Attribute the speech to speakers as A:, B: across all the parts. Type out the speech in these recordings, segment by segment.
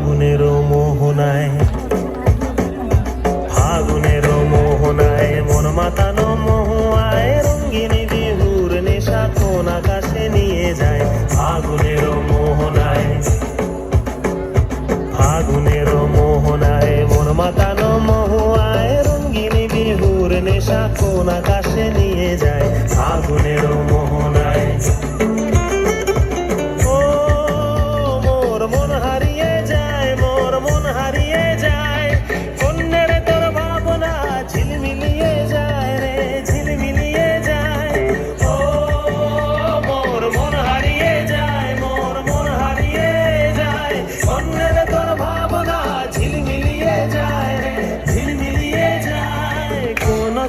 A: ফাগুনের মোহনায়, ফাগুনের মোহনায় মন মাতানো মহুয়ায় রঙ্গিনী বিহুর নেশা কোন আকাশে নিয়ে যায়। ফাগুনের মোহনায়, ফাগুনের মোহনায় মন মাতানো মহুয়ায় রঙ্গিনী বিহুর নেশা কোন আকাশে নিয়ে যায়। ফাগুনের মোহনায়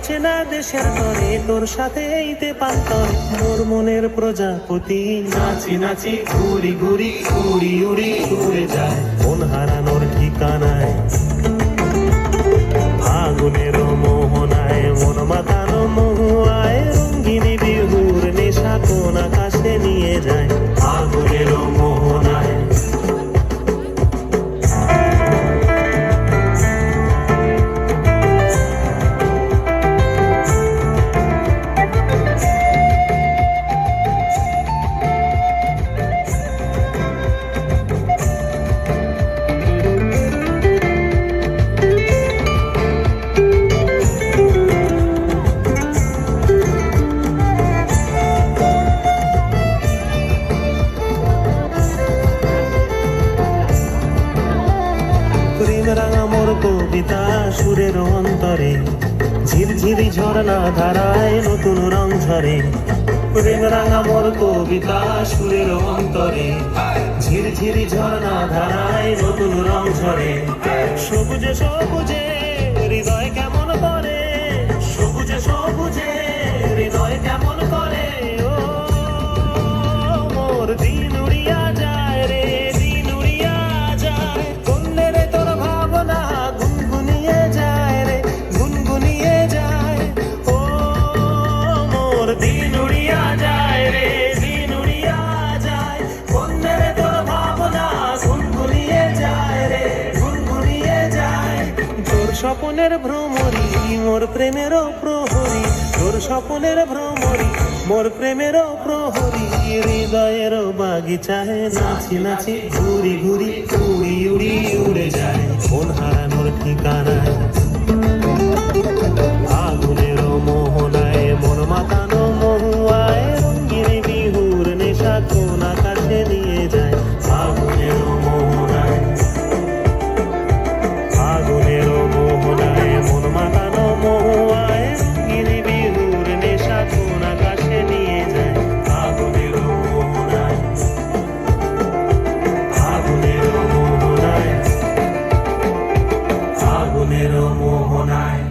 A: চেনা দেশের তরে তোর সাথে এইতে পান্তর মোর মনের প্রজাপতি নাচি নাচি ঘুরি ঘুরি উড়ি উড়ি উড়ে যায় মন হারানোর ঠিকানায়। ফাগুনের মোহনায় মন মাতানো মহুয়ায় রঙ্গিনী বিহুর নেশা কোন আকাশে নিয়ে যায়। ফাগুনের মোহনায় রাঙা মোর কবিতা সুরের অন্তরে ঝিরঝিরি ঝর্ণা ধারায় নতুন রং ঝরে। প্রেম রাঙা মোর কবিতা সুরের অন্তরে ঝিরঝিরি ঝর্ণা ধারায় নতুন রং ঝরে। সবুজে সবুজে হৃদয় কেমন করে, সবুজে সবুজে হৃদয় কেমন করে। ও মোর দিন উড়িয়া যায় রে, দিন উড়িয়া যায় কন্যে রে তোর ভাবনা গুনগুনিয়ে যায় রে, গুনগুনিয়ে যায়। ও মোর দিন উড়িয়া যায় রে, দিন উড়িয়া যায় কন্যে রে তোর ভাবনা গুনগুনিয়ে যায় রে, গুনগুনিয়ে যায়। তোর স্বপনের ভ্রমরি মোর প্রেমেরও প্রহরী, তোর স্বপনের ভ্রমরি মোর প্রেমেরও প্রহরী। হৃদয়ের বাগিচায় নাচি নাচি ঘুরি ঘুরি উড়ি উড়ি উড়ে যায় মন হারানোর ঠিকানায়। ফাগুনের মোহনায় মন মাতানো মহুয়ায় রঙ্গিনী বিহুর নেশা কোন আকাশে নিয়ে যায়। ফাগুনের মোহনায়, ফাগুনের মোহনায় মন মাতানো মহুয়ায় রঙ্গিনী বিহুর নেশা কোন আকাশে নিয়ে যায়। ফাগুনের মোহনায়, ফাগুনের মোহনায়, ফাগুনের মোহনায়।